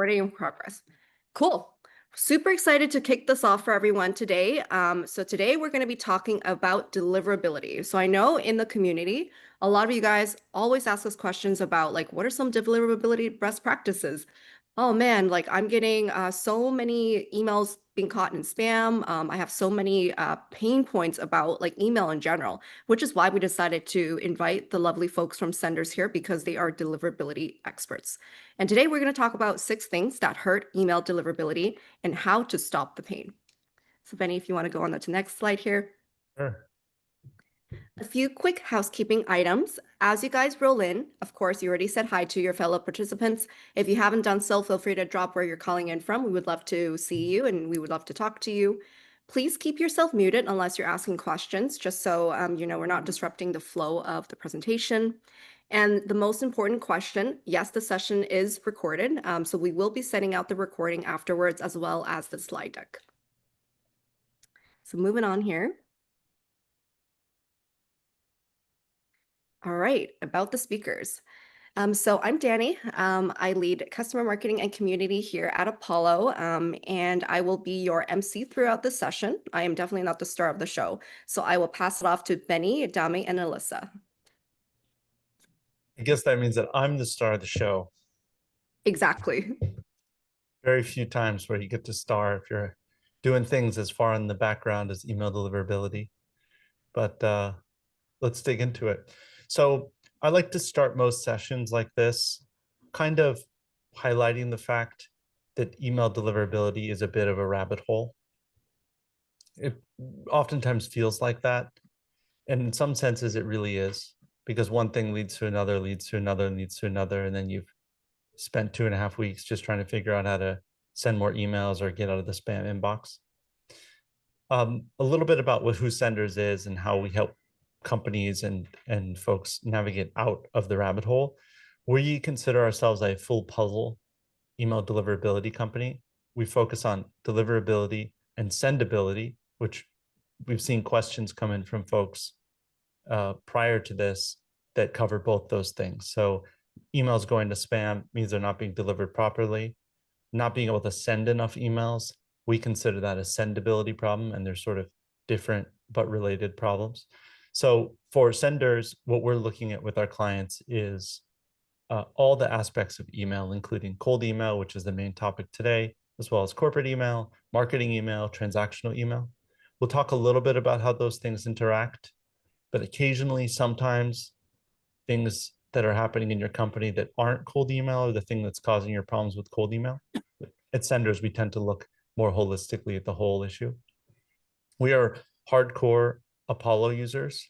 Recording in progress. Cool. Super excited to kick this off for everyone today. So today we're going to be talking about deliverability. So I know in the community, a lot of you guys always ask us questions about like, what are some deliverability best practices? Oh man, like I'm getting so many emails being caught in spam. I have so many pain points about like email in general, which is why we decided to invite the lovely folks from Senders here because they are deliverability experts. And today we're going to talk about 6 things that hurt email deliverability and how to stop the pain. So Benny, if you want to go on to the next slide here. Sure. A few quick housekeeping items. As you guys roll in, of course, you already said hi to your fellow participants. If you haven't done so, feel free to drop where you're calling in from. We would love to see you and we would love to talk to you. Please keep yourself muted unless you're asking questions, just so we're not disrupting the flow of the presentation. And the most important question, yes, the session is recorded, so we will be sending out the recording afterwards as well as the slide deck. So moving on here. All right, about the speakers. So I'm Danny. I lead customer marketing and community here at Apollo, and I will be your MC throughout the session. I am definitely not the star of the show, so I will pass it off to Benny, Dami, and Alyssa. I guess that means that I'm the star of the show. Exactly. Very few times where you get to star if you're doing things as far in the background as email deliverability. But let's dig into it. So I like to start most sessions like this, kind of highlighting the fact that email deliverability is a bit of a rabbit hole. It oftentimes feels like that. And in some senses, it really is, because one thing leads to another, leads to another, leads to another. And then you've spent 2.5 weeks just trying to figure out how to send more emails or get out of the spam inbox. A little bit about who Senders is and how we help companies and folks navigate out of the rabbit hole. We consider ourselves a full puzzle email deliverability company. We focus on deliverability and sendability, which we've seen questions come in from folks prior to this that cover both those things. So emails going to spam means they're not being delivered properly. Not being able to send enough emails, we consider that a sendability problem, and they're sort of different but related problems. So for Senders, what we're looking at with our clients is all the aspects of email, including cold email, which is the main topic today, as well as corporate email, marketing email, transactional email. We'll talk a little bit about how those things interact, but occasionally, sometimes things that are happening in your company that aren't cold email are the thing that's causing your problems with cold email. At Senders, we tend to look more holistically at the whole issue. We are hardcore Apollo users,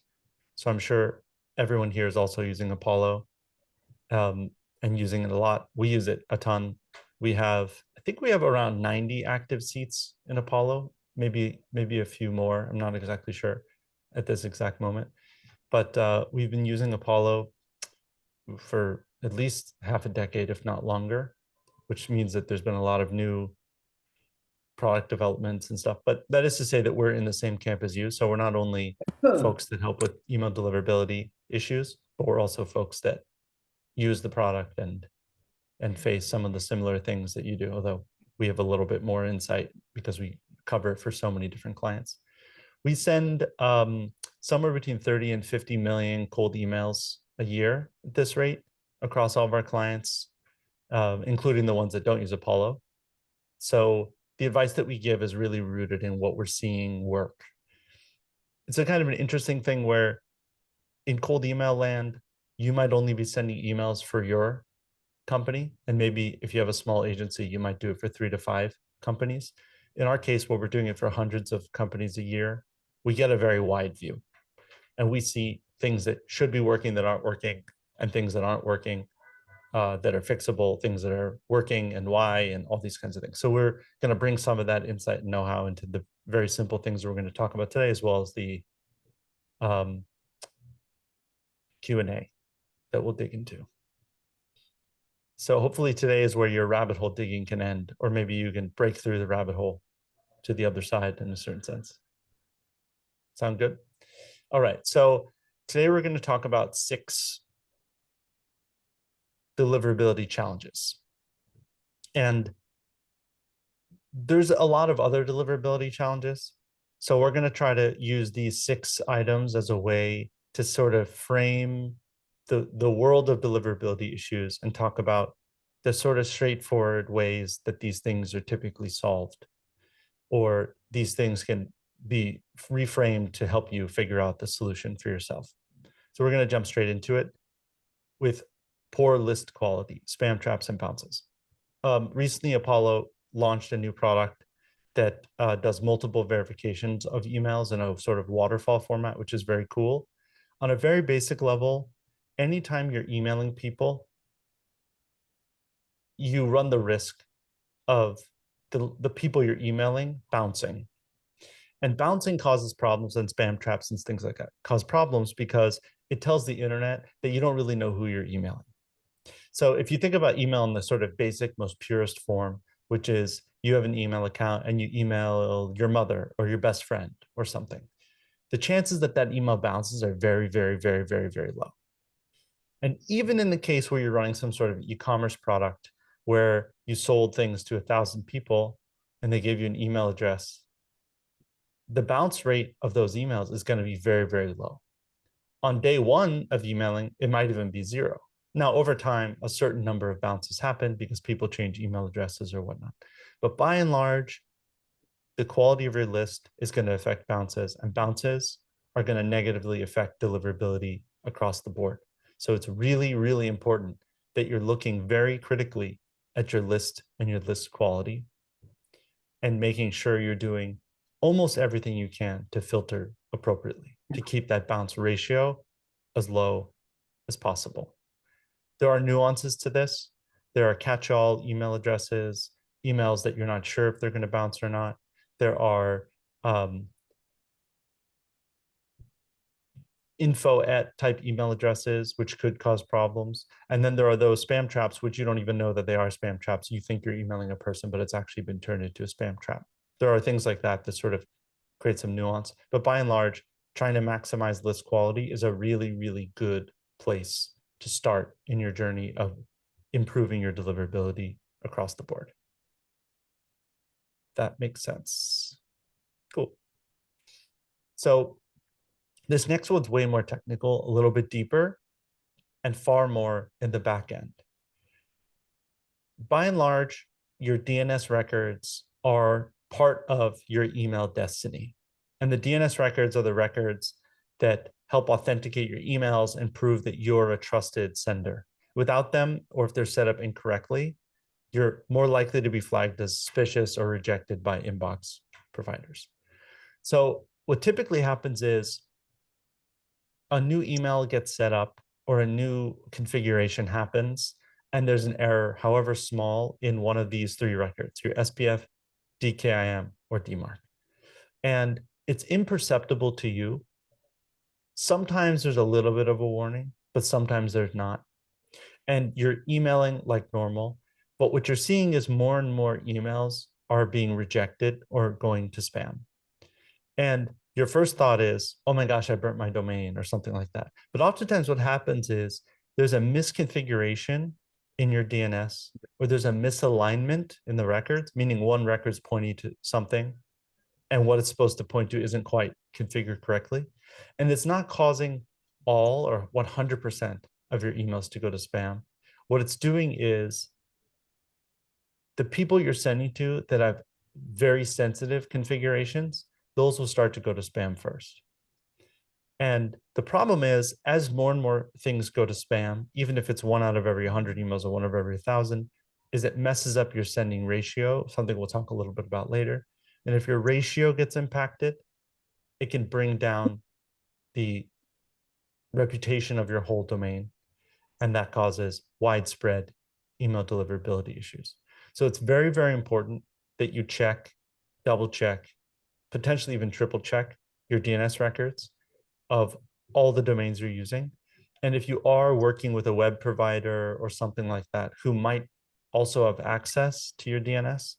so I'm sure everyone here is also using Apollo and using it a lot. We use it a ton. I think we have around 90 active seats in Apollo, maybe a few more. I'm not exactly sure at this exact moment, but we've been using Apollo for at least half a decade, if not longer, which means that there's been a lot of new product developments and stuff. But that is to say that we're in the same camp as you. So we're not only folks that help with email deliverability issues, but we're also folks that use the product and face some of the similar things that you do, although we have a little bit more insight because we cover it for so many different clients. We send somewhere between 30 and 50 million cold emails a year at this rate across all of our clients, including the ones that don't use Apollo. So the advice that we give is really rooted in what we're seeing work. It's a kind of an interesting thing where in cold email land, you might only be sending emails for your company. And maybe if you have a small agency, you might do it for 3 to 5 companies. In our case, where we're doing it for hundreds of companies a year, we get a very wide view. And we see things that should be working that aren't working, and things that aren't working that are fixable, things that are working and why, and all these kinds of things. So we're going to bring some of that insight and know-how into the very simple things we're going to talk about today, as well as the Q&A that we'll dig into. So hopefully today is where your rabbit hole digging can end, or maybe you can break through the rabbit hole to the other side in a certain sense. Sound good? All right, so today we're going to talk about 6 deliverability challenges. And there's a lot of other deliverability challenges. So we're going to try to use these 6 items as a way to sort of frame the world of deliverability issues and talk about the sort of straightforward ways that these things are typically solved, or these things can be reframed to help you figure out the solution for yourself. So we're going to jump straight into it with poor list quality, spam traps, and bounces. Recently, Apollo launched a new product that does multiple verifications of emails in a sort of waterfall format, which is very cool. On a very basic level, anytime you're emailing people, you run the risk of the people you're emailing bouncing. And bouncing causes problems, and spam traps and things like that cause problems because it tells the internet that you don't really know who you're emailing. So if you think about email in the sort of basic, most purest form, which is you have an email account and you email your mother or your best friend or something, the chances that that email bounces are very, very, very, very, very low. And even in the case where you're running some sort of e-commerce product where you sold things to 1,000 people and they gave you an email address, the bounce rate of those emails is going to be very, very low. On day one of emailing, it might even be 0. Now, over time, a certain number of bounces happen because people change email addresses or whatnot. But by and large, the quality of your list is going to affect bounces, and bounces are going to negatively affect deliverability across the board. So it's really, really important that you're looking very critically at your list and your list quality and making sure you're doing almost everything you can to filter appropriately to keep that bounce ratio as low as possible. There are nuances to this. There are catch-all email addresses, emails that you're not sure if they're going to bounce or not. There are info at type email addresses, which could cause problems. And then there are those spam traps, which you don't even know that they are spam traps. You think you're emailing a person, but it's actually been turned into a spam trap. There are things like that that sort of create some nuance. But by and large, trying to maximize list quality is a really, really good place to start in your journey of improving your deliverability across the board. That makes sense. Cool. So this next one's way more technical, a little bit deeper, and far more in the back end. By and large, your DNS records are part of your email destiny. And the DNS records are the records that help authenticate your emails and prove that you're a trusted sender. Without them, or if they're set up incorrectly, you're more likely to be flagged as suspicious or rejected by inbox providers. So what typically happens is a new email gets set up or a new configuration happens, and there's an error, however small, in one of these 3 records, your SPF, DKIM, or DMARC. And it's imperceptible to you. Sometimes there's a little bit of a warning, but sometimes there's not. And you're emailing like normal, but what you're seeing is more and more emails are being rejected or going to spam. And your first thought is, oh my gosh, I burnt my domain or something like that. But oftentimes what happens is there's a misconfiguration in your DNS, or there's a misalignment in the records, meaning one record's pointing to something and what it's supposed to point to isn't quite configured correctly. And it's not causing all or 100% of your emails to go to spam. What it's doing is the people you're sending to that have very sensitive configurations, those will start to go to spam first. And the problem is, as more and more things go to spam, even if it's 1 out of every 100 emails or 1 out of every 1,000, is it messes up your sending ratio, something we'll talk a little bit about later. And if your ratio gets impacted, it can bring down the reputation of your whole domain, and that causes widespread email deliverability issues. So it's very, very important that you check, double check, potentially even triple check your DNS records of all the domains you're using. And if you are working with a web provider or something like that who might also have access to your DNS,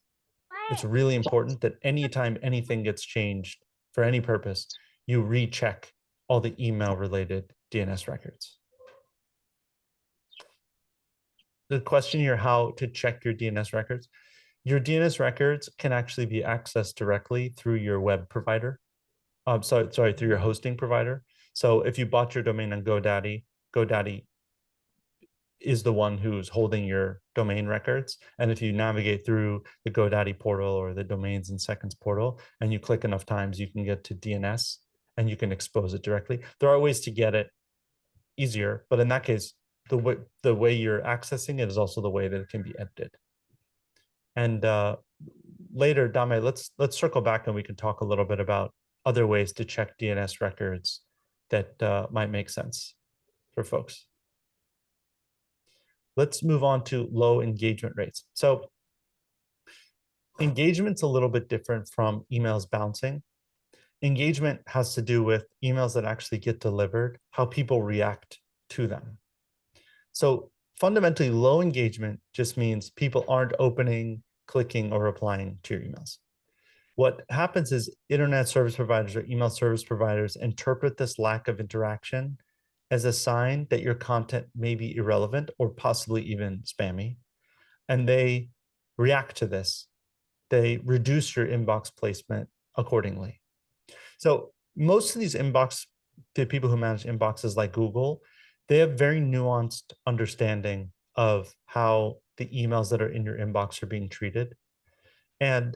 it's really important that anytime anything gets changed for any purpose, you recheck all the email related DNS records. the question here, how to check your DNS records. Your DNS records can actually be accessed directly through your web provider. Sorry, through your hosting provider. So if you bought your domain on GoDaddy, GoDaddy is the one who's holding your domain records. And if you navigate through the GoDaddy portal or the Domains in Seconds portal, and you click enough times, you can get to DNS and you can expose it directly. There are ways to get it easier, but in that case, the way you're accessing it is also the way that it can be edited. And later, Dame, let's circle back and we can talk a little bit about other ways to check DNS records that might make sense for folks. Let's move on to low engagement rates. So engagement's a little bit different from emails bouncing. Engagement has to do with emails that actually get delivered, how people react to them. So fundamentally, low engagement just means people aren't opening, clicking, or replying to your emails. What happens is internet service providers or email service providers interpret this lack of interaction as a sign that your content may be irrelevant or possibly even spammy. And they react to this. They reduce your inbox placement accordingly. So most of these the people who manage inboxes like Google, they have very nuanced understanding of how the emails that are in your inbox are being treated. And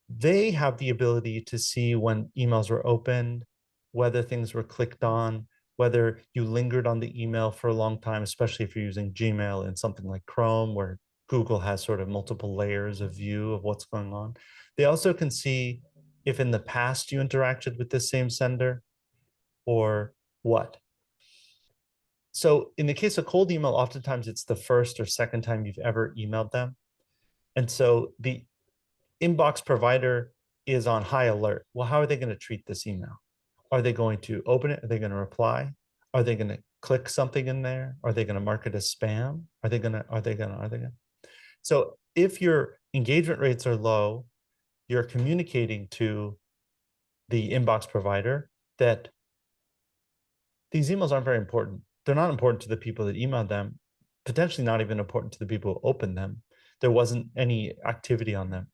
they have the ability to see when emails were opened, whether things were clicked on, whether you lingered on the email for a long time, especially if you're using Gmail and something like Chrome, where Google has sort of multiple layers of view of what's going on. They also can see if in the past you interacted with the same sender or what. So in the case of cold email, oftentimes it's the first or second time you've ever emailed them. And so the inbox provider is on high alert. Well, how are they going to treat this email? Are they going to open it? Are they going to reply? Are they going to click something in there? Are they going to mark it as spam? Are they going to? So if your engagement rates are low, you're communicating to the inbox provider that these emails aren't very important. They're not important to the people that emailed them, potentially not even important to the people who opened them. There wasn't any activity on them.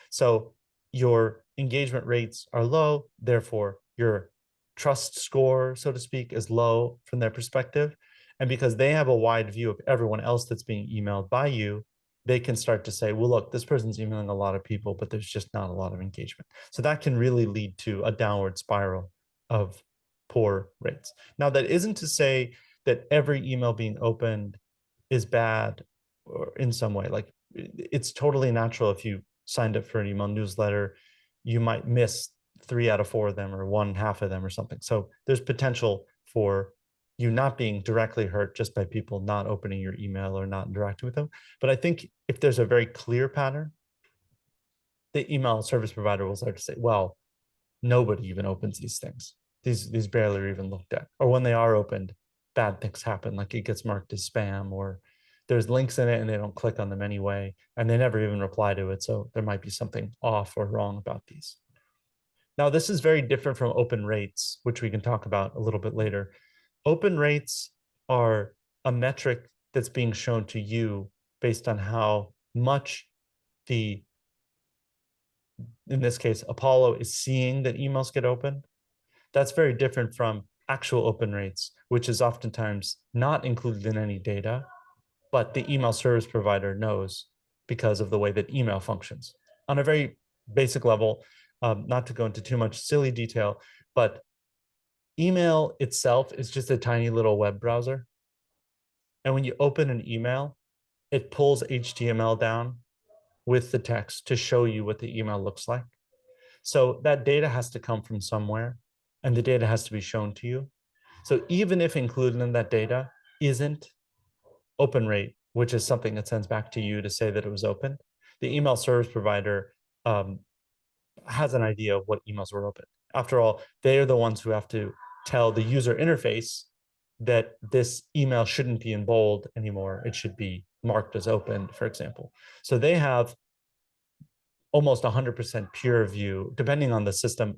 So your engagement rates are low, therefore your trust score, so to speak, is low from their perspective. And because they have a wide view of everyone else that's being emailed by you, they can start to say, well, look, this person's emailing a lot of people, but there's just not a lot of engagement. So that can really lead to a downward spiral of poor rates. Now, that isn't to say that every email being opened is bad or in some way. Like it's totally natural if you signed up for an email newsletter, you might miss 3 out of 4 of them or 1/2 of them or something. So there's potential for you not being directly hurt just by people not opening your email or not interacting with them. But I think if there's a very clear pattern, the email service provider will start to say, well, nobody even opens these things. These barely are even looked at. Or when they are opened, bad things happen, like it gets marked as spam, or there's links in it and they don't click on them anyway, and they never even reply to it. So there might be something off or wrong about these. Now, this is very different from open rates, which we can talk about a little bit later. Open rates are a metric that's being shown to you based on how much in this case, Apollo is seeing that emails get opened. That's very different from actual open rates, which is oftentimes not included in any data, but the email service provider knows because of the way that email functions. On a very basic level, not to go into too much silly detail, but email itself is just a tiny little web browser. And when you open an email, it pulls HTML down with the text to show you what the email looks like. So that data has to come from somewhere, and the data has to be shown to you. So even if included in that data isn't open rate, which is something that sends back to you to say that it was open, the email service provider has an idea of what emails were open. After all, they are the ones who have to tell the user interface that this email shouldn't be in bold anymore. It should be marked as open, for example. So they have almost 100% peer view, depending on the system.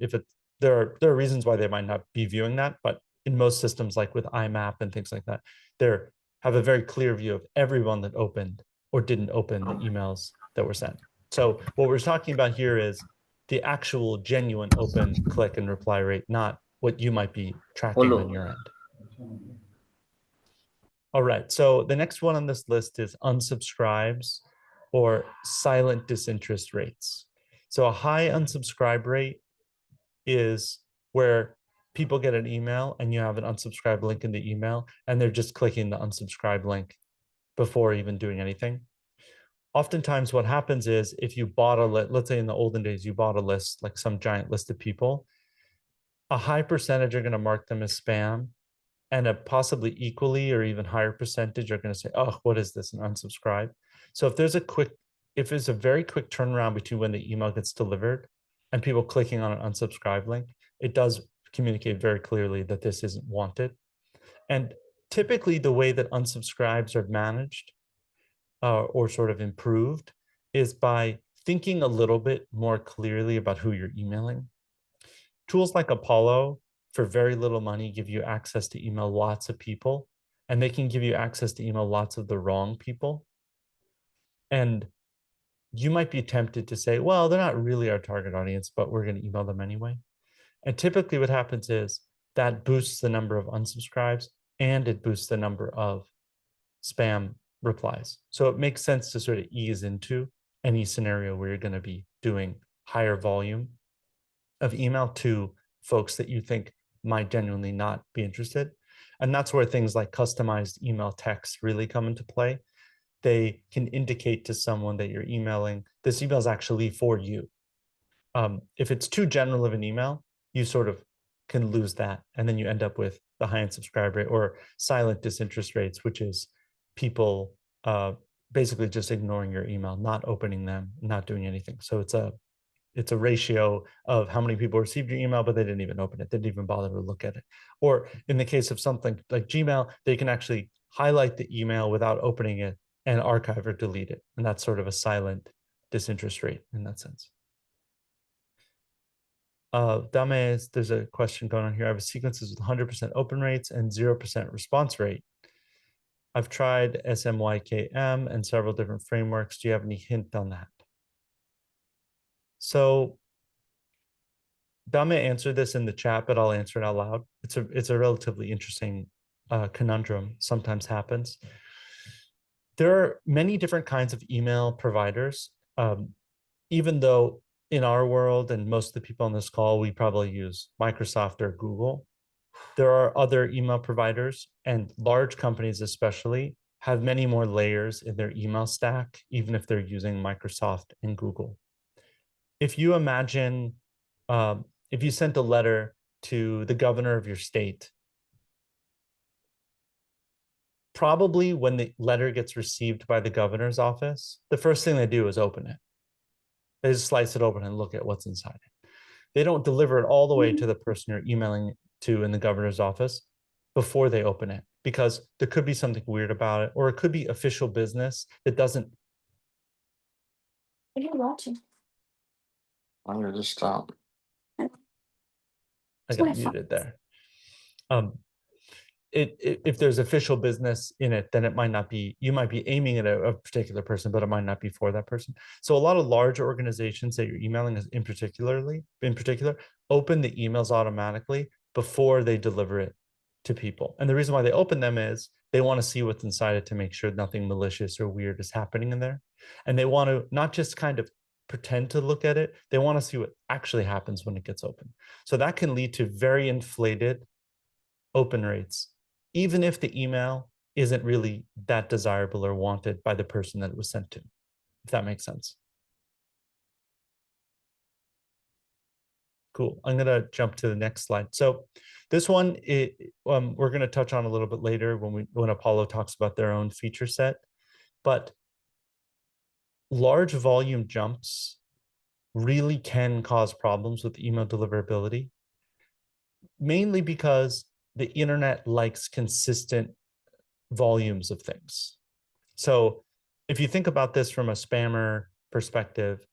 There are reasons why they might not be viewing that, but in most systems, like with IMAP and things like that, they're have a very clear view of everyone that opened or didn't open the emails that were sent. So what we're talking about here is the actual genuine open, click, and reply rate, not what you might be tracking on Follow. your end. All right, so the next one on this list is unsubscribes or silent disinterest rates. So a high unsubscribe rate is where people get an email and you have an unsubscribe link in the email and they're just clicking the unsubscribe link before even doing anything. Oftentimes what happens is if you bought a list, let's say in the olden days, you bought a list, like some giant list of people, a high percentage are going to mark them as spam, and a possibly equally or even higher percentage are going to say, oh, what is this, and unsubscribe. So if there's a very quick turnaround between when the email gets delivered and people clicking on an unsubscribe link, it does communicate very clearly that this isn't wanted. And typically the way that unsubscribes are managed or sort of improved is by thinking a little bit more clearly about who you're emailing. Tools like Apollo, for very little money, give you access to email lots of people, and they can give you access to email lots of the wrong people. And you might be tempted to say, well, they're not really our target audience, but we're going to email them anyway. And typically what happens is that boosts the number of unsubscribes and it boosts the number of spam replies. So it makes sense to sort of ease into any scenario where you're going to be doing higher volume of email to folks that you think might genuinely not be interested. And that's where things like customized email texts really come into play. They can indicate to someone that you're emailing, this email is actually for you. If it's too general of an email, you sort of can lose that. And then you end up with the high unsubscribe rate or silent disinterest rates, which is people basically just ignoring your email, not opening them, not doing anything. So it's a ratio of how many people received your email, but they didn't even open it. They didn't even bother to look at it. Or in the case of something like Gmail, they can actually highlight the email without opening it and archive or delete it. And that's sort of a silent disinterest rate in that sense. There's a question going on here. I have sequences with 100% open rates and 0% response rate. I've tried SMYKM and several different frameworks. Do you have any hint on that? So Dame answered this in the chat, but I'll answer it out loud. It's a relatively interesting conundrum, sometimes happens. There are many different kinds of email providers. Even though in our world and most of the people on this call, we probably use Microsoft or Google, there are other email providers, and large companies especially have many more layers in their email stack, even if they're using Microsoft and Google. If you imagine, if you sent a letter to the governor of your state, probably when the letter gets received by the governor's office, the first thing they do is open it. They just slice it open and look at what's inside it. They don't deliver it all the way to the person you're emailing to in the governor's office before they open it, because there could be something weird about it, or it could be official business that doesn't. What are you watching? I'm gonna just stop. I got muted there. If there's official business in it, then it might not be, you might be aiming at a particular person, but it might not be for that person. So a lot of large organizations that you're emailing is in particular, open the emails automatically before they deliver it to people. And the reason why they open them is they want to see what's inside it to make sure nothing malicious or weird is happening in there. And they want to not just kind of pretend to look at it, they want to see what actually happens when it gets open. So that can lead to very inflated open rates, even if the email isn't really that desirable or wanted by the person that it was sent to, if that makes sense. Cool. I'm going to jump to the next slide. So this one, we're going to touch on a little bit later when Apollo talks about their own feature set. But large volume jumps really can cause problems with email deliverability, mainly because the internet likes consistent volumes of things. So if you think about this from a spammer perspective,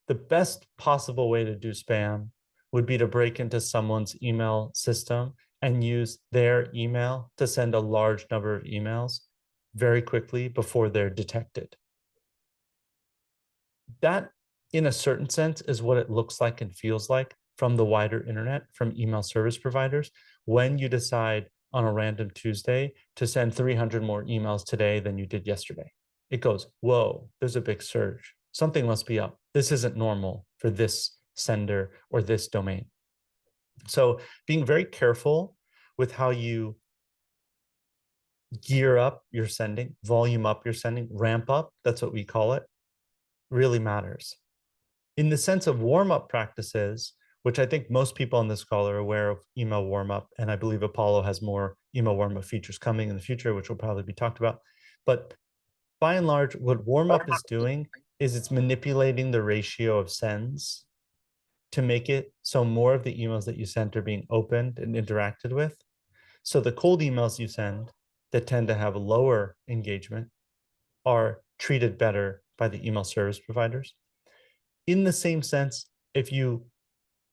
the best possible way to do spam would be to break into someone's email system and use their email to send a large number of emails very quickly before they're detected. That, in a certain sense, is what it looks like and feels like from the wider internet, from email service providers, when you decide on a random Tuesday to send 300 more emails today than you did yesterday. It goes, whoa, there's a big surge. Something must be up. This isn't normal for this sender or this domain. So being very careful with how you gear up your sending, volume up your sending, ramp up, that's what we call it, really matters. In the sense of warm-up practices, which I think most people on this call are aware of email warm-up, and I believe Apollo has more email warm-up features coming in the future, which will probably be talked about. But by and large, what warm-up is doing is it's manipulating the ratio of sends to make it so more of the emails that you sent are being opened and interacted with. So the cold emails you send that tend to have lower engagement are treated better by the email service providers. In the same sense, if you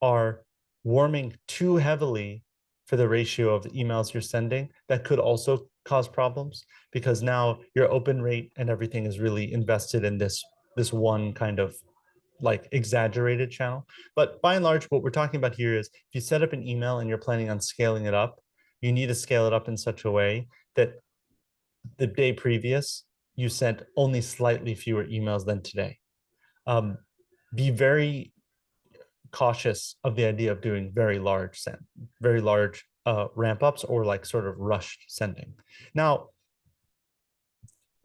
are warming too heavily for the ratio of the emails you're sending, that could also cause problems, because now your open rate and everything is really invested in this one kind of like exaggerated channel. But by and large, what we're talking about here is if you set up an email and you're planning on scaling it up, you need to scale it up in such a way that the day previous you sent only slightly fewer emails than today. Be very cautious of the idea of doing very large ramp ups or like sort of rushed sending. Now,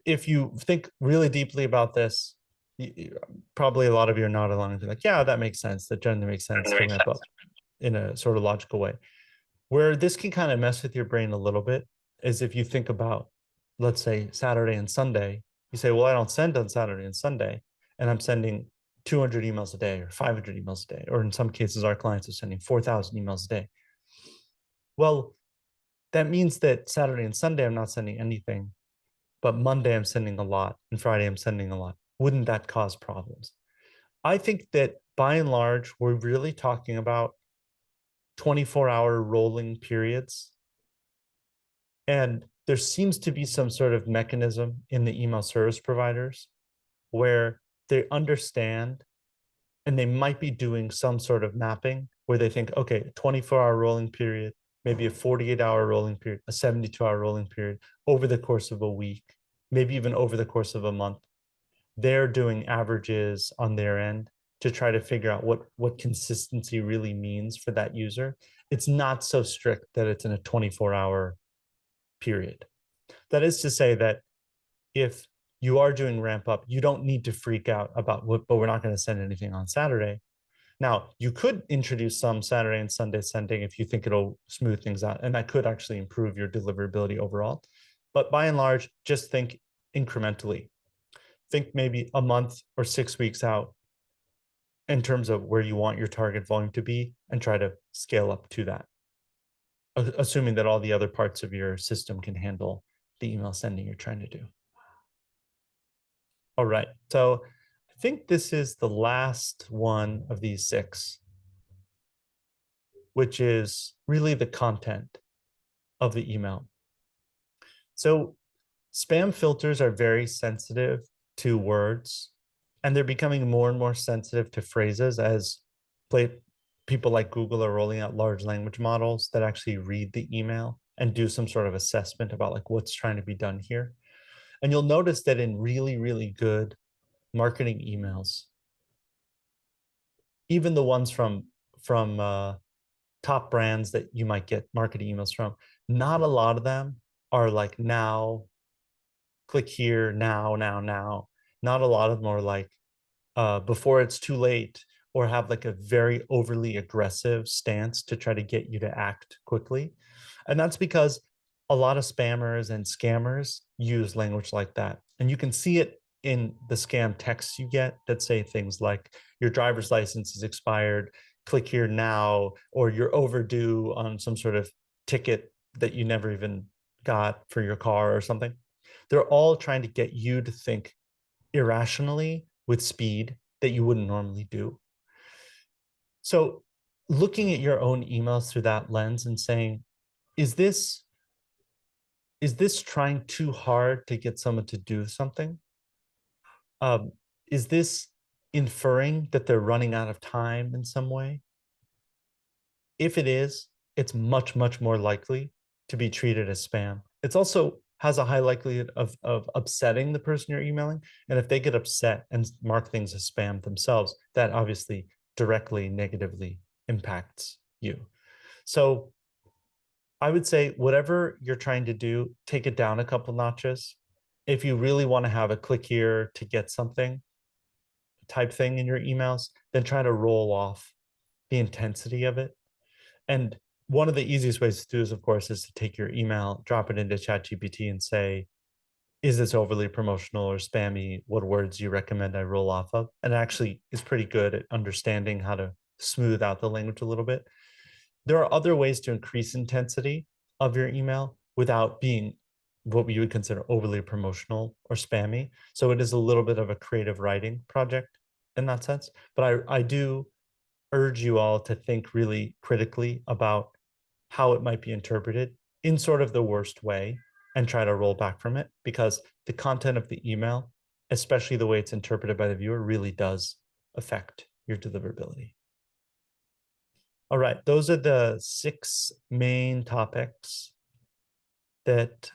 if you think really deeply about this, probably a lot of you are not along to like, yeah, that makes sense. That generally makes sense to ramp up in a sort of logical way. Where this can kind of mess with your brain a little bit is if you think about, let's say, Saturday and Sunday, you say, well, I don't send on Saturday and Sunday, and I'm sending 200 emails a day or 500 emails a day, or in some cases, our clients are sending 4,000 emails a day. Well, that means that Saturday and Sunday, I'm not sending anything, but Monday, I'm sending a lot, and Friday, I'm sending a lot. Wouldn't that cause problems? I think that by and large, we're really talking about 24-hour rolling periods. And there seems to be some sort of mechanism in the email service providers where they understand and they might be doing some sort of mapping where they think, okay, 24-hour rolling period, maybe a 48-hour rolling period, a 72-hour rolling period over the course of a week, maybe even over the course of a month. They're doing averages on their end to try to figure out what consistency really means for that user. It's not so strict that it's in a 24-hour period. That is to say that if you are doing ramp up, you don't need to freak out about what, but we're not going to send anything on Saturday. Now, you could introduce some Saturday and Sunday sending if you think it'll smooth things out, and that could actually improve your deliverability overall. But by and large, just think incrementally. Think maybe a month or 6 weeks out in terms of where you want your target volume to be and try to scale up to that, assuming that all the other parts of your system can handle the email sending you're trying to do. All right, so I think this is the last one of these 6, which is really the content of the email. So spam filters are very sensitive to words, and they're becoming more and more sensitive to phrases as people like Google are rolling out large language models that actually read the email and do some sort of assessment about like what's trying to be done here. And you'll notice that in really, really good marketing emails, even the ones from top brands that you might get marketing emails from, not a lot of them are like now, click here, now. Not a lot of them are like before it's too late, or have like a very overly aggressive stance to try to get you to act quickly. And that's because a lot of spammers and scammers use language like that. And you can see it in the scam texts you get that say things like, your driver's license is expired, click here now, or you're overdue on some sort of ticket that you never even got for your car or something. They're all trying to get you to think irrationally with speed that you wouldn't normally do. So looking at your own emails through that lens and saying, is this is this trying too hard to get someone to do something? Um, is this inferring that they're running out of time in some way? If it is, it's much, much more likely to be treated as spam. It's also has a high likelihood of upsetting the person you're emailing. And if they get upset and mark things as spam themselves, that obviously directly negatively impacts you. So I would say whatever you're trying to do, take it down a couple notches. If you really want to have a click here to get something type thing in your emails, then try to roll off the intensity of it. And one of the easiest ways to do is, of course, is to take your email, drop it into ChatGPT and say, is this overly promotional or spammy? What words do you recommend I roll off of? And it actually is pretty good at understanding how to smooth out the language a little bit. There are other ways to increase intensity of your email without being what we would consider overly promotional or spammy. So it is a little bit of a creative writing project in that sense. But I do urge you all to think really critically about how it might be interpreted in sort of the worst way and try to roll back from it, because the content of the email, especially the way it's interpreted by the viewer, really does affect your deliverability. All right, those are the 6 main topics that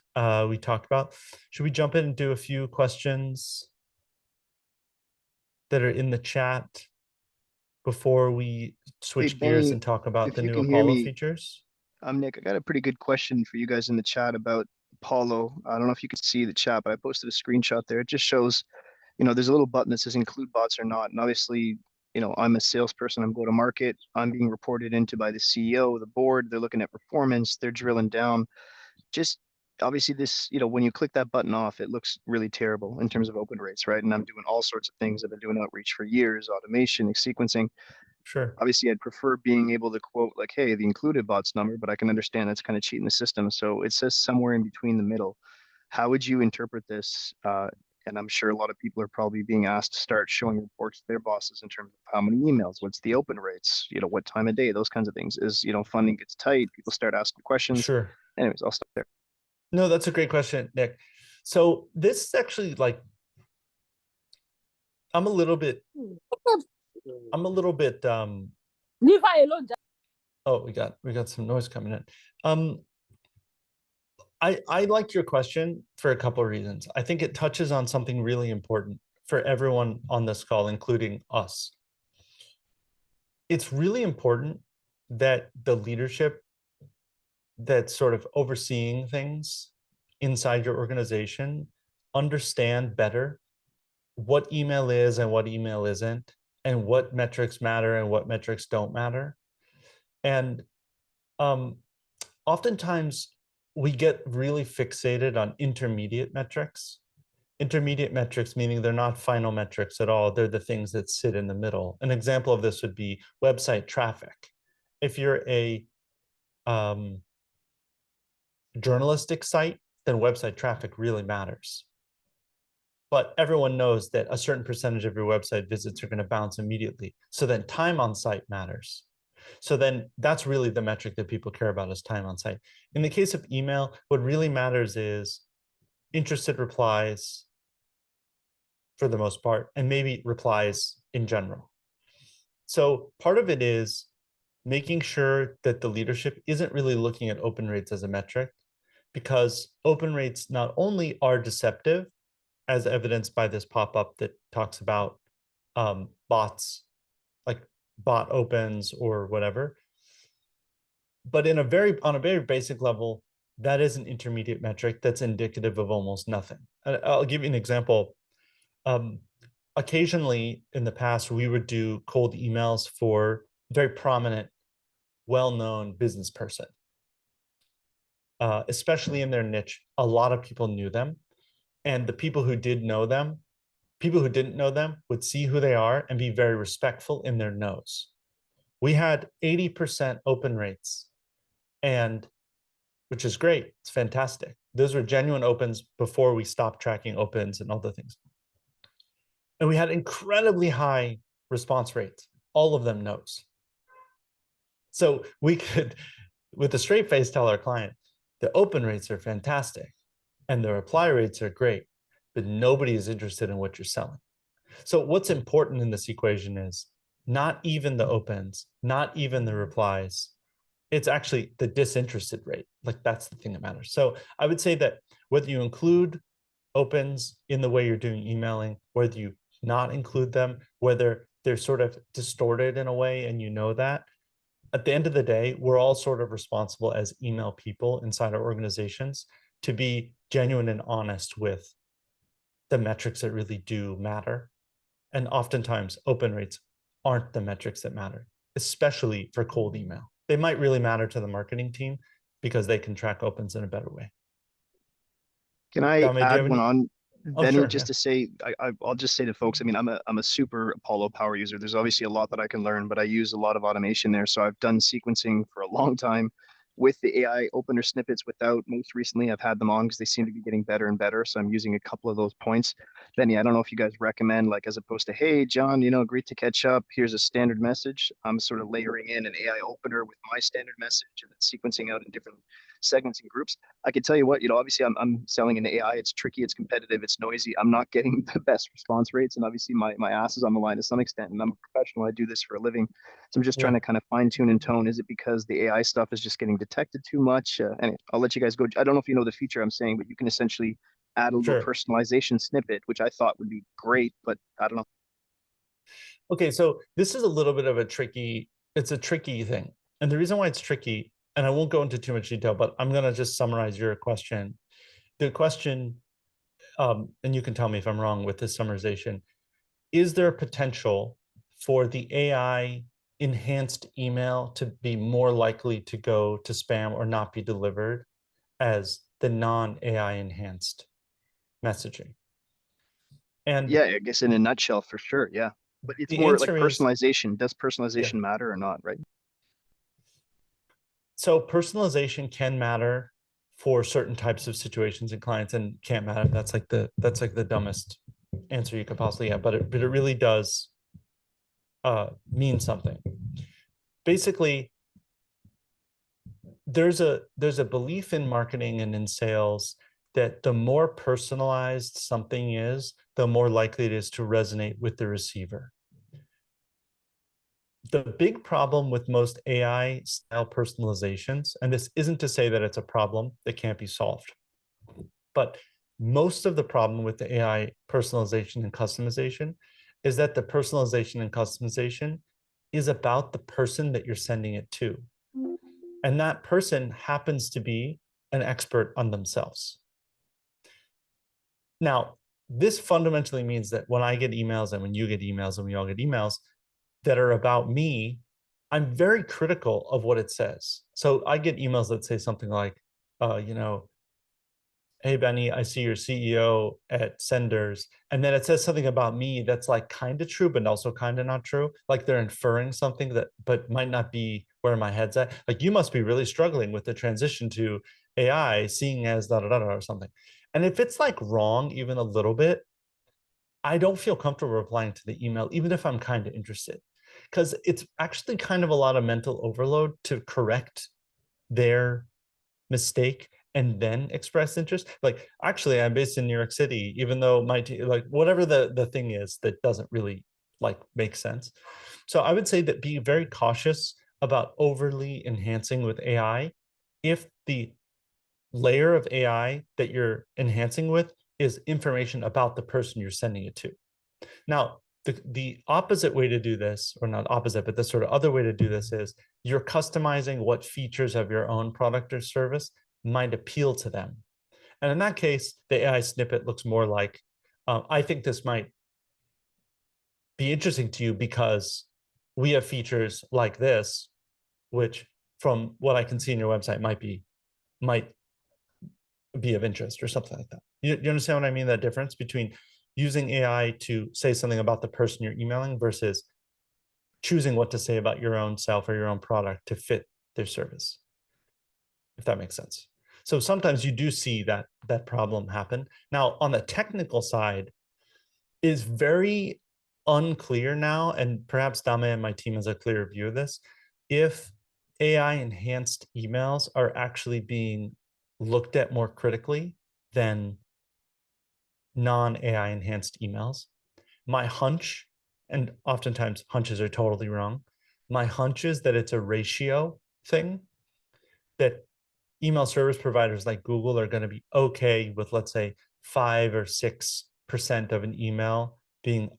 we talked about. Should we jump in and do a few questions that are in the chat before we Hey, switch gears Benny, and talk about if the you new can hear Apollo me, features? I'm Nick. I got a pretty good question for you guys in the chat about Apollo. I don't know if you can see the chat, but I posted a screenshot there. It just shows, there's a little button that says include bots or not. And obviously, I'm a salesperson. I'm go to market. I'm being reported into by the CEO, the board. They're looking at performance. They're drilling down. Just obviously this, when you click that button off, it looks really terrible in terms of open rates, right? And I'm doing all sorts of things. I've been doing outreach for years, automation, sequencing. Sure. Obviously, I'd prefer being able to quote like, hey, the included bots number, but I can understand that's kind of cheating the system. So it says somewhere in between the middle. How would you interpret this? And I'm sure a lot of people are probably being asked to start showing reports to their bosses in terms of how many emails, what's the open rates, what time of day, those kinds of things. Is, funding gets tight, people start asking questions. Sure. Anyways, I'll stop there. No, that's a great question, Nick. So this is actually like, I'm a little bit, Leave her alone. oh, we got some noise coming in. I like your question for a couple of reasons. I think it touches on something really important for everyone on this call, including us. It's really important that the leadership that's sort of overseeing things inside your organization understand better what email is and what email isn't, and what metrics matter and what metrics don't matter. And oftentimes we get really fixated on intermediate metrics. Intermediate metrics meaning they're not final metrics at all. They're the things that sit in the middle. An example of this would be website traffic. If you're a journalistic site, then website traffic really matters. But everyone knows that a certain percentage of your website visits are going to bounce immediately. So then time on site matters. So then that's really the metric that people care about, is time on site. In the case of email, what really matters is interested replies for the most part, and maybe replies in general. So part of it is making sure that the leadership isn't really looking at open rates as a metric, because open rates not only are deceptive, as evidenced by this pop-up that talks about bots, like bot opens or whatever, but on a very basic level, that is an intermediate metric that's indicative of almost nothing. I'll give you an example. Occasionally in the past, we would do cold emails for a very prominent, well-known business person, especially in their niche. A lot of people knew them. And the people who didn't know them would see who they are and be very respectful in their no's. We had 80% open rates, and which is great. It's fantastic. Those were genuine opens before we stopped tracking opens and all the things. And we had incredibly high response rates, all of them no's. So we could, with a straight face, tell our client, The open rates are fantastic and the reply rates are great, but nobody is interested in what you're selling. So what's important in this equation is not even the opens, not even the replies. It's actually the disinterested rate. Like that's the thing that matters. So I would say that whether you include opens in the way you're doing emailing, whether you not include them, whether they're sort of distorted in a way and you know that, at the end of the day, we're all sort of responsible as email people inside our organizations to be genuine and honest with the metrics that really do matter. And oftentimes open rates aren't the metrics that matter, especially for cold email. They might really matter to the marketing team because they can track opens in a better way. Can I Dame, do you add have one any? on, Oh, Benny, sure. just Yeah. to say, I'll just say to folks, I mean, I'm a super Apollo power user. There's obviously a lot that I can learn, but I use a lot of automation there. So I've done sequencing for a long time with the AI opener snippets without. Most recently, I've had them on because they seem to be getting better and better. So I'm using a couple of those points. Benny, I don't know if you guys recommend, like, as opposed to, hey, John, great to catch up. Here's a standard message. I'm sort of layering in an AI opener with my standard message and then sequencing out in different segments and groups. I can tell you what, obviously I'm selling an AI. It's tricky, it's competitive, it's noisy. I'm not getting the best response rates. And obviously my ass is on the line to some extent. And I'm a professional. I do this for a living. So I'm just trying Yeah. to kind of fine tune and tone. Is it because the AI stuff is just getting detected too much? Anyway, I'll let you guys go. I don't know if you know the feature I'm saying, but you can essentially add a little Sure. personalization snippet, which I thought would be great, but I don't know. Okay, so this is a little bit of a tricky, it's a tricky thing. And the reason why it's tricky, and I won't go into too much detail, but I'm going to just summarize your question. The question, and you can tell me if I'm wrong with this summarization, is there a potential for the AI enhanced email to be more likely to go to spam or not be delivered as the non-AI enhanced messaging? And Yeah, I guess in a nutshell, for sure. Yeah. But it's the more like answer is, personalization. Does yeah. personalization matter or not, right? So personalization can matter for certain types of situations and clients and can't matter. That's like the dumbest answer you could possibly have, but it really does mean something. Basically, there's a belief in marketing and in sales that the more personalized something is, the more likely it is to resonate with the receiver. The big problem with most AI style personalizations, and this isn't to say that it's a problem that can't be solved, but most of the problem with the AI personalization and customization is that the personalization and customization is about the person that you're sending it to. And that person happens to be an expert on themselves. Now, this fundamentally means that when I get emails and when you get emails and we all get emails that are about me, I'm very critical of what it says. So I get emails that say something like, hey, Benny, I see you're CEO at Senders. And then it says something about me that's like kind of true, but also kind of not true. Like they're inferring something that, but might not be where my head's at. Like you must be really struggling with the transition to AI, seeing as da da da or something. And if it's like wrong, even a little bit, I don't feel comfortable replying to the email, even if I'm kind of interested, because it's actually kind of a lot of mental overload to correct their mistake and then express interest. Like, actually, I'm based in New York City, even though my like whatever the thing is that doesn't really like make sense. So I would say that be very cautious about overly enhancing with AI if the layer of AI that you're enhancing with is information about the person you're sending it to. Now, the opposite way to do this, or not opposite, but the sort of other way to do this is you're customizing what features of your own product or service might appeal to them. And in that case, the AI snippet looks more like, I think this might be interesting to you because we have features like this, which from what I can see in your website might be of interest or something like that. You understand what I mean? That difference between using AI to say something about the person you're emailing versus choosing what to say about your own self or your own product to fit their service, if that makes sense. So sometimes you do see that problem happen. Now, on the technical side, is very unclear now, and perhaps Dame and my team has a clearer view of this, if AI enhanced emails are actually being looked at more critically than non-AI enhanced emails. My hunch, and oftentimes hunches are totally wrong, my hunch is that it's a ratio thing, that email service providers like Google are going to be okay with, let's say, 5 or 6% of an email being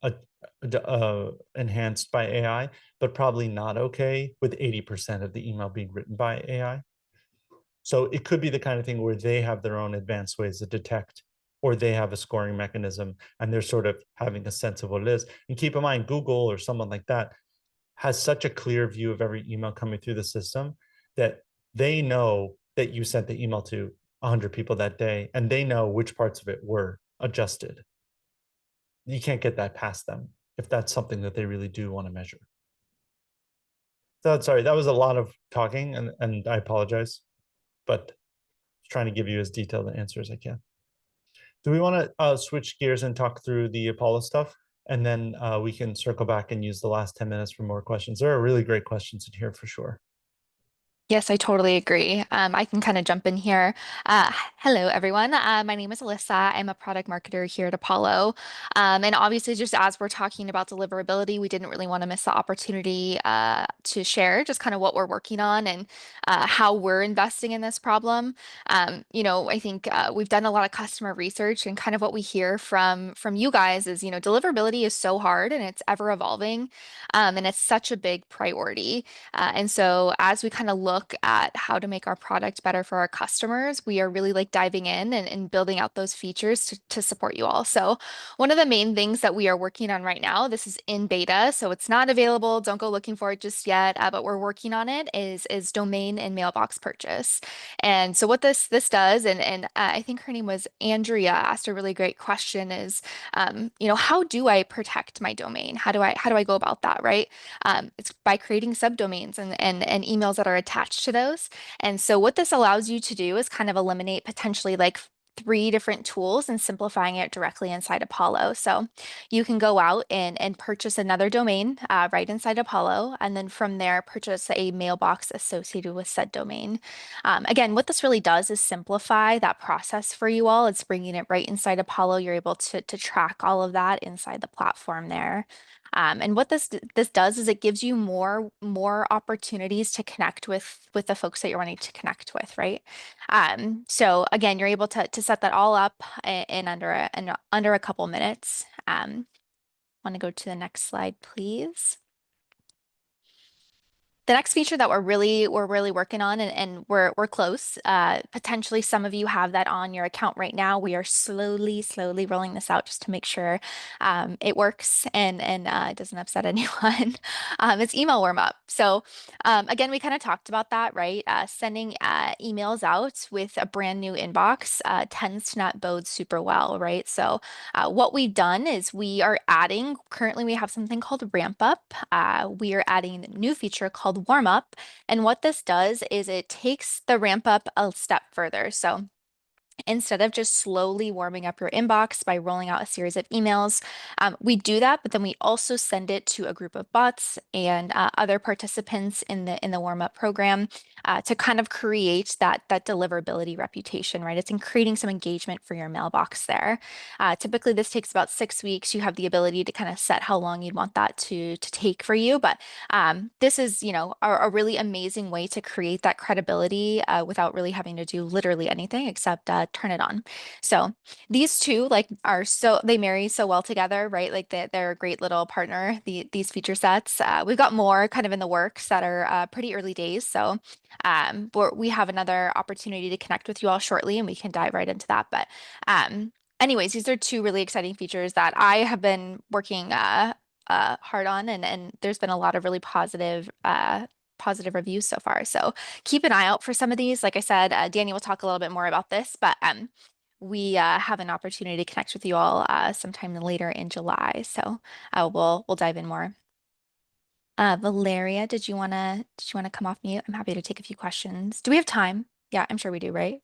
enhanced by AI, but probably not okay with 80% of the email being written by AI. So it could be the kind of thing where they have their own advanced ways to detect, or they have a scoring mechanism and they're sort of having a sense of what it is. And keep in mind, Google or someone like that has such a clear view of every email coming through the system that they know that you sent the email to 100 people that day, and they know which parts of it were adjusted. You can't get that past them if that's something that they really do want to measure. So sorry, that was a lot of talking, and I apologize, but trying to give you as detailed an answer as I can. Do we want to switch gears and talk through the Apollo stuff? And then we can circle back and use the last 10 minutes for more questions. There are really great questions in here for sure. Yes, I totally agree. I can kind of jump in here. Hello, everyone. My name is Alyssa. I'm a product marketer here at Apollo. And obviously, just as we're talking about deliverability, we didn't really want to miss the opportunity to share just kind of what we're working on and how we're investing in this problem. I think we've done a lot of customer research, and kind of what we hear from you guys is, deliverability is so hard and it's ever evolving, and it's such a big priority. And so as we kind of look at how to make our product better for our customers, we are really like diving in and building out those features to support you all. So one of the main things that we are working on right now, this is in beta, so it's not available. Don't go looking for it just yet, but we're working on it, is domain and mailbox purchase. And so what this does, and I think her name was Andrea, asked a really great question is, how do I protect my domain? How do I go about that, right? It's by creating subdomains and emails that are attached to those. And so what this allows you to do is kind of eliminate potentially like 3 different tools and simplifying it directly inside Apollo. So you can go out and purchase another domain right inside Apollo, and then from there purchase a mailbox associated with said domain. Again, what this really does is simplify that process for you all. It's bringing it right inside Apollo. You're able to track all of that inside the platform there. And what this does is it gives you more opportunities to connect with the folks that you're wanting to connect with, right? So again, you're able to set that all up in under a couple minutes. Want to go to the next slide, please. The next feature that we're really working on, and we're close. Potentially some of you have that on your account right now. We are slowly rolling this out just to make sure it works and it doesn't upset anyone. It's email warm up. So again, we kind of talked about that, right? Sending emails out with a brand new inbox tends to not bode super well, right? So what we've done is currently we have something called ramp up. We are adding a new feature called warm up. And what this does is it takes the ramp up a step further. So instead of just slowly warming up your inbox by rolling out a series of emails, we do that, but then we also send it to a group of bots and other participants in the warm up program to kind of create that deliverability reputation, right? It's in creating some engagement for your mailbox there. Typically, this takes about 6 weeks. You have the ability to kind of set how long you'd want that to take for you, but this is, a really amazing way to create that credibility without really having to do literally anything except turn it on. So these two they marry so well together, right? Like they're a great little partner, these feature sets. We've got more kind of in the works that are pretty early days. So we have another opportunity to connect with you all shortly and we can dive right into that. But anyways, these are 2 really exciting features that I have been working hard on, and there's been a lot of really positive reviews so far. So keep an eye out for some of these. Like I said, Danny will talk a little bit more about this, but we have an opportunity to connect with you all sometime later in July. So we'll dive in more. Valeria, did you wanna come off mute? I'm happy to take a few questions. Do we have time? Yeah, I'm sure we do, right?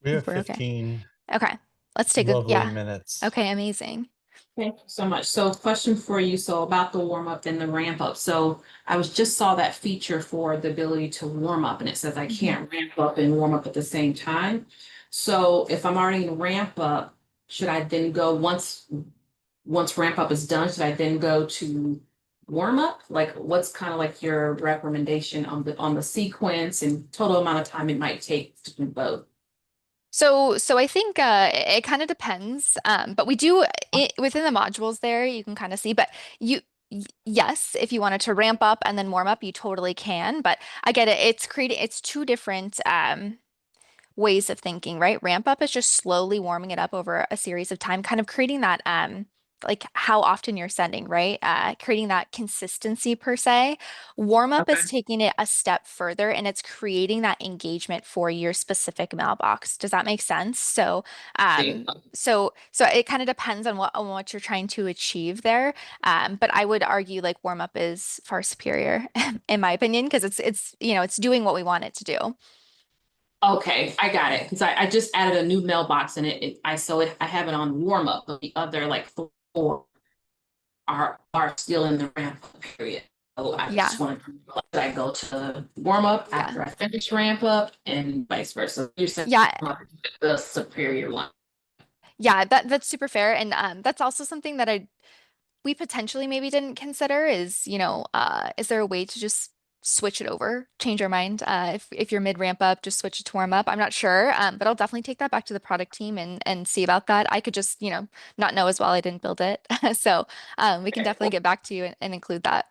We have We're okay. 15 Okay, let's take lovely minutes. Okay, amazing. Thank you so much. So question for you. So about the warm up and the ramp up. So I just saw that feature for the ability to warm up, and it says I can't ramp up and warm up at the same time. So if I'm already in ramp up, should I then go once ramp up is done, should I then go to warm up? Like what's kind of like your recommendation on the sequence and total amount of time it might take to do both? So I think it kind of depends. But we do within the modules there, you can kind of see. But yes, if you wanted to ramp up and then warm up, you totally can. But I get it. It's two different ways of thinking, right? Ramp up is just slowly warming it up over a series of time, kind of creating that like how often you're sending, right? Creating that consistency per se. Warm up Okay. is taking it a step further and it's creating that engagement for your specific mailbox. Does that make sense? See. So it kind of depends on what you're trying to achieve there. But I would argue like warm up is far superior in my opinion, because it's it's doing what we want it to do. Okay, I got it. Because I just added a new mailbox and I have it on warm up, but the other like four are still in the ramp up period. So I Yeah. just want to I go to warm up Yeah. after I finish ramp up and vice versa. You said Yeah. the superior one. Yeah, that's super fair. And that's also something that we potentially maybe didn't consider is, is there a way to just switch it over, change our mind? If you're mid ramp up, just switch it to warm up. I'm not sure, but I'll definitely take that back to the product team and see about that. I could just, not know as well. I didn't build it. So we can definitely get back to you and include that.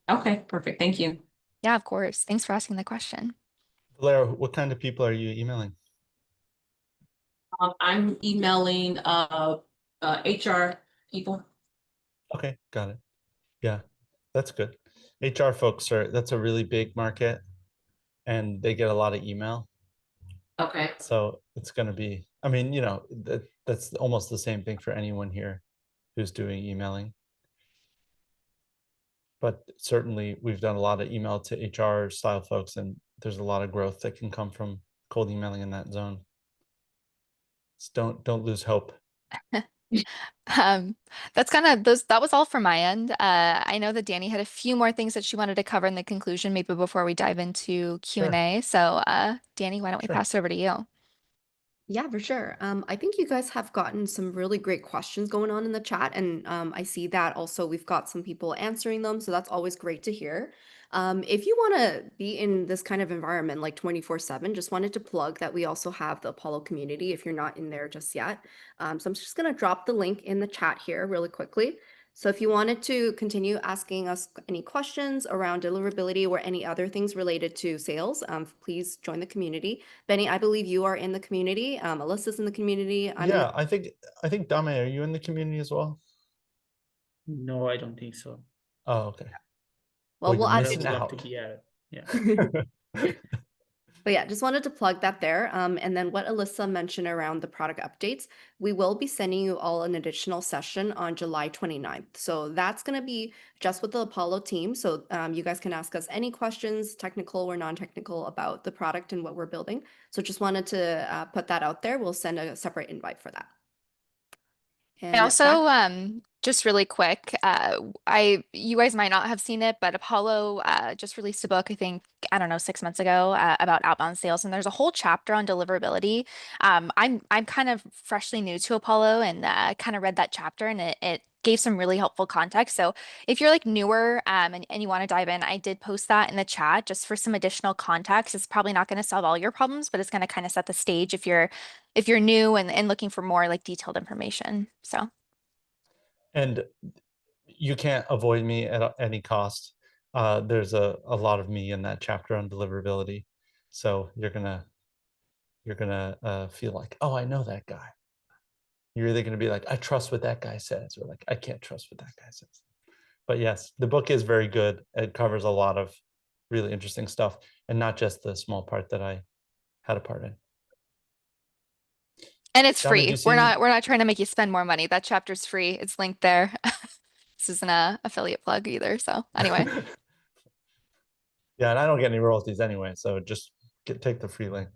Okay, perfect. Thank you. Yeah, of course. Thanks for asking the question. Valera, what kind of people are you emailing? I'm emailing HR people. Okay, got it. Yeah, that's good. HR folks that's a really big market and they get a lot of email. Okay. So it's going to be, I mean, that's almost the same thing for anyone here who's doing emailing. But certainly we've done a lot of email to HR style folks, and there's a lot of growth that can come from cold emailing in that zone. So don't lose hope. Um, that's kind of that was all from my end. I know that Danny had a few more things that she wanted to cover in the conclusion, maybe before we dive into Sure, Q&A. So, Danny, why don't we sure. pass it over to you? Yeah, for sure. I think you guys have gotten some really great questions going on in the chat, and I see that also we've got some people answering them, so that's always great to hear. If you want to be in this kind of environment like 24/7, just wanted to plug that we also have the Apollo community if you're not in there just yet. So I'm just going to drop the link in the chat here really quickly. So if you wanted to continue asking us any questions around deliverability or any other things related to sales, please join the community. Benny, I believe you are in the community. Alyssa's in the community. I'm in Yeah, I think Dame, are you in the community as well? No, I don't think so. Oh, okay. well, we'll you're But I add missing would love out. to be added. Yeah. But yeah, just wanted to plug that there. And then what Alyssa mentioned around the product updates, we will be sending you all an additional session on July 29th. So that's going to be just with the Apollo team. So you guys can ask us any questions, technical or non-technical, about the product and what we're building. So just wanted to put that out there. We'll send a separate invite for that. And And also, just really quick, you guys might not have seen it, but Apollo just released a book, I think, I don't know, 6 months ago, about outbound sales, and there's a whole chapter on deliverability. I'm kind of freshly new to Apollo and kind of read that chapter, and it gave some really helpful context. So if you're like newer and you want to dive in, I did post that in the chat just for some additional context. It's probably not going to solve all your problems, but it's going to kind of set the stage if you're new and looking for more like detailed information. So. And you can't avoid me at any cost. There's a lot of me in that chapter on deliverability. So you're gonna feel like, oh, I know that guy. You're either gonna be like, I trust what that guy says, or like, I can't trust what that guy says. But yes, the book is very good. It covers a lot of really interesting stuff, and not just the small part that I had a part in. And it's Dami, do free. you see We're any? not trying to make you spend more money. That chapter's free. It's linked there. This isn't a affiliate plug either. So anyway. Yeah, and I don't get any royalties anyway, so just take the free link.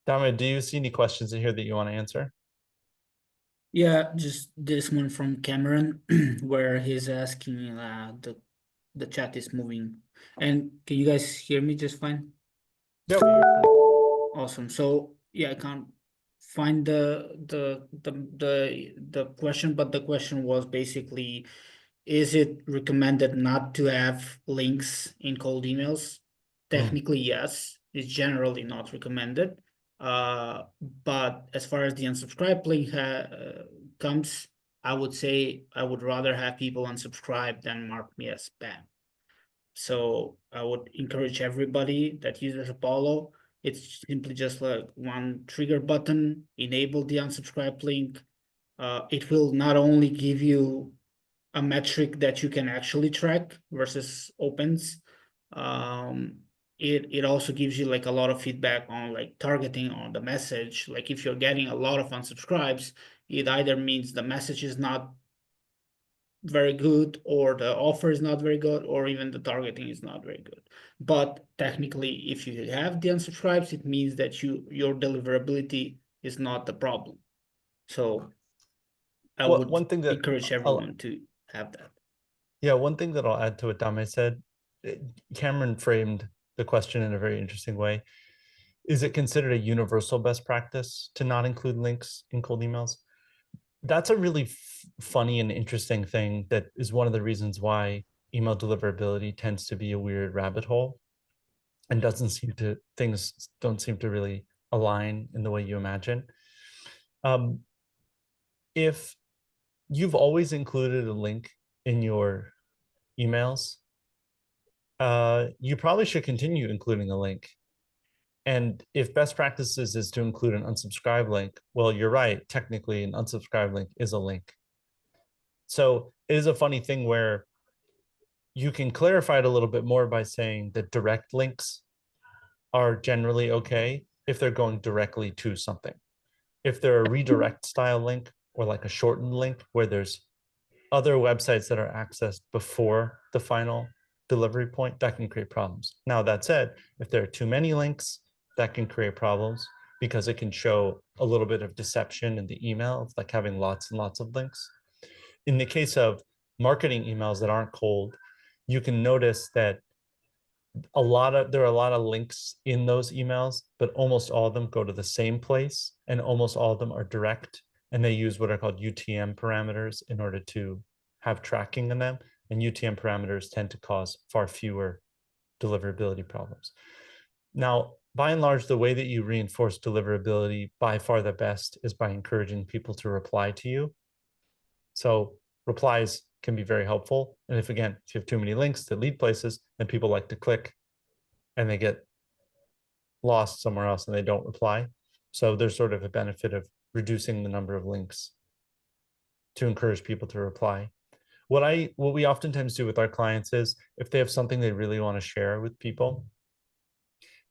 Dami, do you see any questions in here that you want to answer? Yeah, just this one from Cameron, where he's asking the chat is moving. And can you guys hear me just fine? Yeah. Awesome. So yeah, I can't find the question, but the question was basically, is it recommended not to have links in cold emails? Technically, yes. It's generally not recommended. But as far as the unsubscribe link comes, I would say I would rather have people unsubscribe than mark me as spam. So I would encourage everybody that uses Apollo. It's simply just like one trigger button, enable the unsubscribe link. It will not only give you a metric that you can actually track versus opens. It also gives you like a lot of feedback on like targeting on the message. Like if you're getting a lot of unsubscribes, it either means the message is not very good, or the offer is not very good, or even the targeting is not very good. But technically, if you have the unsubscribes, it means that your deliverability is not the problem. So I Well, would one thing that encourage everyone to have that. Yeah, one thing that I'll add to what Dame said, Cameron framed the question in a very interesting way. Is it considered a universal best practice to not include links in cold emails? That's a really funny and interesting thing that is one of the reasons why email deliverability tends to be a weird rabbit hole and things don't seem to really align in the way you imagine. If you've always included a link in your emails, you probably should continue including a link. And if best practices is to include an unsubscribe link, well, you're right. Technically, an unsubscribe link is a link. So it is a funny thing where you can clarify it a little bit more by saying that direct links are generally okay if they're going directly to something. If they're a redirect style link or like a shortened link where there's other websites that are accessed before the final delivery point, that can create problems. Now, that said, if there are too many links, that can create problems because it can show a little bit of deception in the email. It's like having lots and lots of links. In the case of marketing emails that aren't cold, you can notice that there are a lot of links in those emails, but almost all of them go to the same place and almost all of them are direct, and they use what are called UTM parameters in order to have tracking in them, and UTM parameters tend to cause far fewer deliverability problems. Now, by and large, the way that you reinforce deliverability by far the best is by encouraging people to reply to you. So replies can be very helpful. And if you have too many links that lead places, then people like to click and they get lost somewhere else and they don't reply. So there's sort of a benefit of reducing the number of links to encourage people to reply. What we oftentimes do with our clients is if they have something they really want to share with people,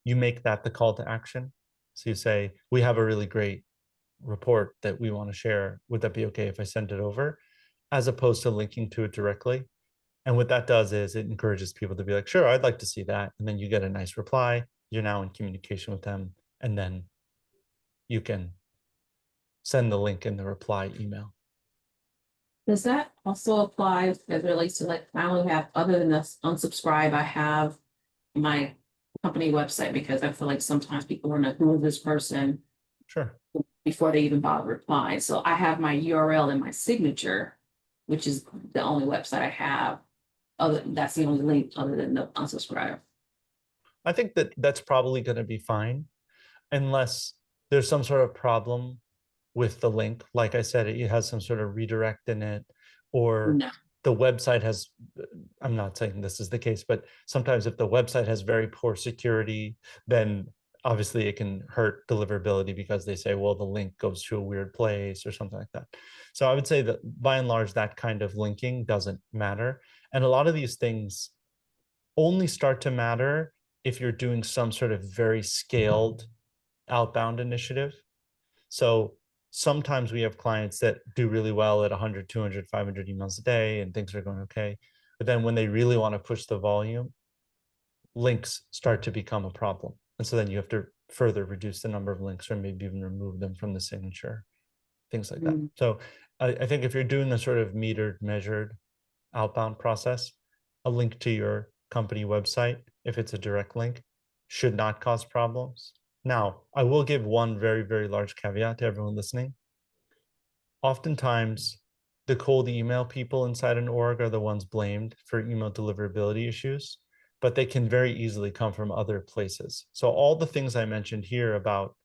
you make that the call to action. So you say, we have a really great report that we want to share. Would that be okay if I send it over? As opposed to linking to it directly. And what that does is it encourages people to be like, sure, I'd like to see that. And then you get a nice reply. You're now in communication with them. And then you can send the link in the reply email. Does that also apply as it relates to like, I only have, other than this unsubscribe, I have my company website, because I feel like sometimes people want to know this person Sure. before they even bother replying. So I have my URL and my signature, which is the only website I have. That's the only link other than the unsubscribe. I think that that's probably going to be fine unless there's some sort of problem with the link. Like I said, it has some sort of redirect in it, or No. the website has, I'm not saying this is the case, but sometimes if the website has very poor security, then obviously it can hurt deliverability because they say, well, the link goes to a weird place or something like that. So I would say that by and large, that kind of linking doesn't matter. And a lot of these things only start to matter if you're doing some sort of very scaled outbound initiative. So sometimes we have clients that do really well at 100, 200, 500 emails a day and things are going okay. But then when they really want to push the volume, links start to become a problem. And so then you have to further reduce the number of links or maybe even remove them from the signature, things like that. So I think if you're doing a sort of metered, measured outbound process, a link to your company website, if it's a direct link, should not cause problems. Now, I will give one very, very large caveat to everyone listening. Oftentimes, the cold email people inside an org are the ones blamed for email deliverability issues, but they can very easily come from other places. So all the things I mentioned here about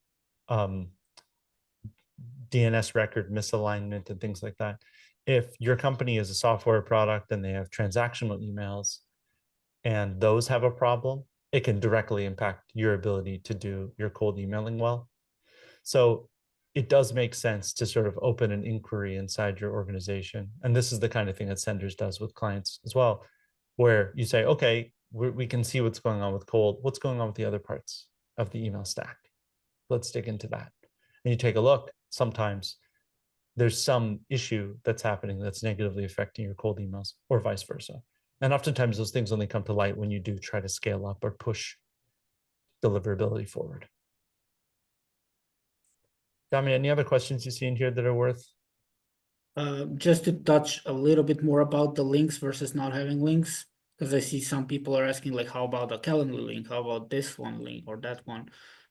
DNS record misalignment and things like that, if your company is a software product and they have transactional emails and those have a problem, it can directly impact your ability to do your cold emailing well. So it does make sense to sort of open an inquiry inside your organization. And this is the kind of thing that Senders does with clients as well, where you say, okay, we can see what's going on with cold. What's going on with the other parts of the email stack? Let's dig into that. And you take a look. Sometimes there's some issue that's happening that's negatively affecting your cold emails or vice versa. And oftentimes those things only come to light when you do try to scale up or push deliverability forward. Dami, any other questions you see in here that are worth? Just to touch a little bit more about the links versus not having links, because I see some people are asking like, how about a calendar link? How about this one link or that one?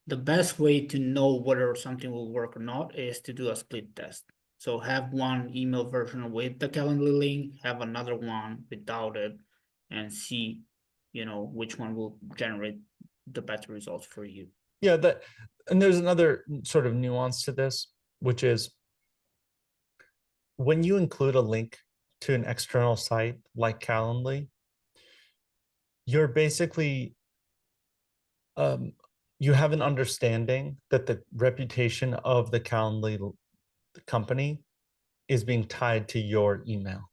The best way to know whether something will work or not is to do a split test. So have one email version with the calendar link, have another one without it, and see, which one will generate the better results for you. Yeah, and there's another sort of nuance to this, which is when you include a link to an external site like Calendly, you're basically you have an understanding that the reputation of the Calendly company is being tied to your email.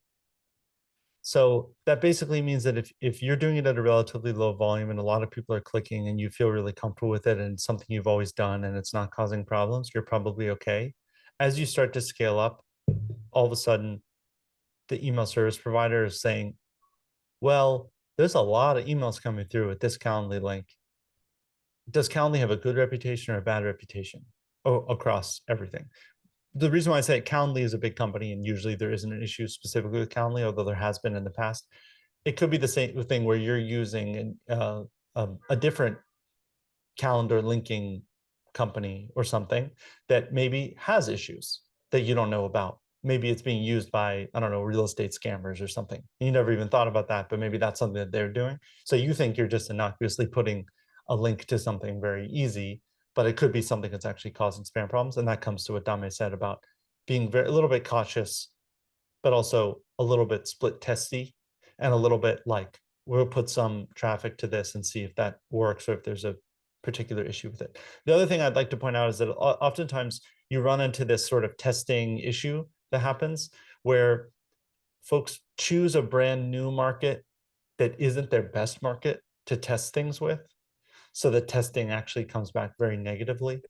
So that basically means that if you're doing it at a relatively low volume and a lot of people are clicking and you feel really comfortable with it and it's something you've always done and it's not causing problems, you're probably okay. As you start to scale up, all of a sudden the email service provider is saying, well, there's a lot of emails coming through with this Calendly link. Does Calendly have a good reputation or a bad reputation across everything? The reason why I say Calendly is a big company and usually there isn't an issue specifically with Calendly, although there has been in the past. It could be the same thing where you're using a different calendar linking company or something that maybe has issues that you don't know about. Maybe it's being used by, I don't know, real estate scammers or something. You never even thought about that, but maybe that's something that they're doing. So you think you're just innocuously putting a link to something very easy, but it could be something that's actually causing spam problems. And that comes to what Dame said about being a little bit cautious, but also a little bit split testy and a little bit like, we'll put some traffic to this and see if that works or if there's a particular issue with it. The other thing I'd like to point out is that oftentimes you run into this sort of testing issue that happens where folks choose a brand new market that isn't their best market to test things with. So the testing actually comes back very negatively,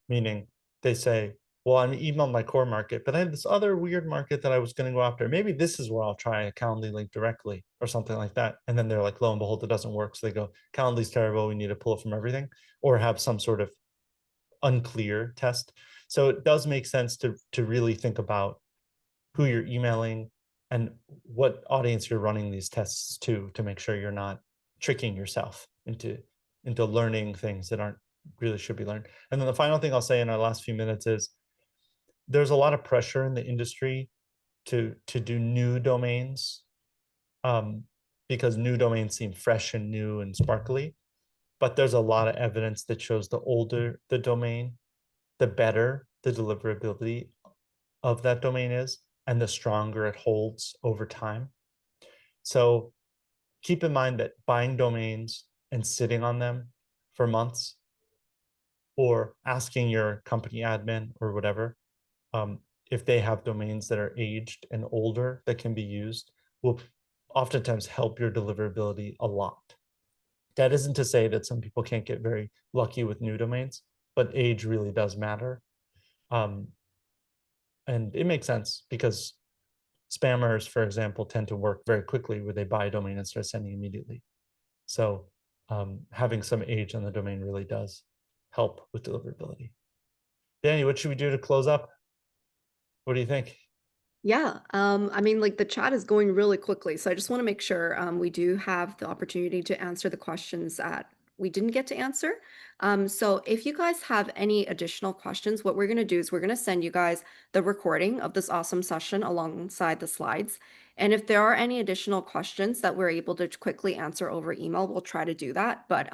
meaning they say, well, I'm emailing my core market, but I have this other weird market that I was going to go after. Maybe this is where I'll try a Calendly link directly or something like that. And then they're like, lo and behold, it doesn't work. So they go, Calendly's terrible. We need to pull it from everything or have some sort of unclear test. So it does make sense to really think about who you're emailing and what audience you're running these tests to make sure you're not tricking yourself into learning things that aren't really should be learned. And then the final thing I'll say in our last few minutes is there's a lot of pressure in the industry to do new domains because new domains seem fresh and new and sparkly. But there's a lot of evidence that shows the older the domain, the better the deliverability of that domain is and the stronger it holds over time. So keep in mind that buying domains and sitting on them for months or asking your company admin or whatever if they have domains that are aged and older that can be used will oftentimes help your deliverability a lot. That isn't to say that some people can't get very lucky with new domains, but age really does matter. And it makes sense because spammers, for example, tend to work very quickly where they buy a domain and start sending immediately. So having some age on the domain really does help with deliverability. Danny, what should we do to close up? What do you think? Yeah, I mean, like the chat is going really quickly, so I just want to make sure we do have the opportunity to answer the questions at we didn't get to answer. So if you guys have any additional questions, what we're going to do is we're going to send you guys the recording of this awesome session alongside the slides. And if there are any additional questions that we're able to quickly answer over email, we'll try to do that. But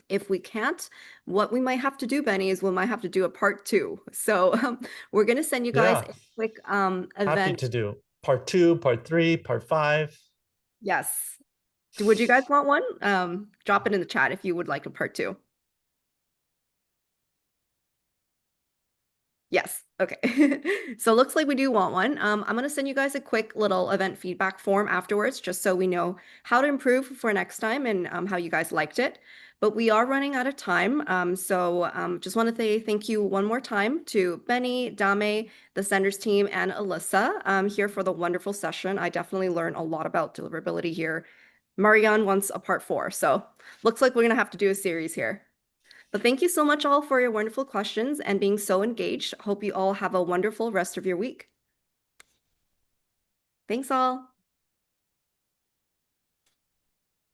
if we can't, what we might have to do, Benny, is we might have to do a part 2. So we're going to send you guys Yeah. a quick Happy event. to do part 2, part 3, part 5. Yes. Would you guys want one? Drop it in the chat if you would like a part 2. Yes. Okay. So looks like we do want one. I'm going to send you guys a quick little event feedback form afterwards, just so we know how to improve for next time and how you guys liked it. But we are running out of time. So just want to say thank you one more time to Benny, Dame, the Senders team, and Alyssa here for the wonderful session. I definitely learned a lot about deliverability here. Marianne wants a part 4. So looks like we're going to have to do a series here. But thank you so much all for your wonderful questions and being so engaged. Hope you all have a wonderful rest of your week. Thanks all.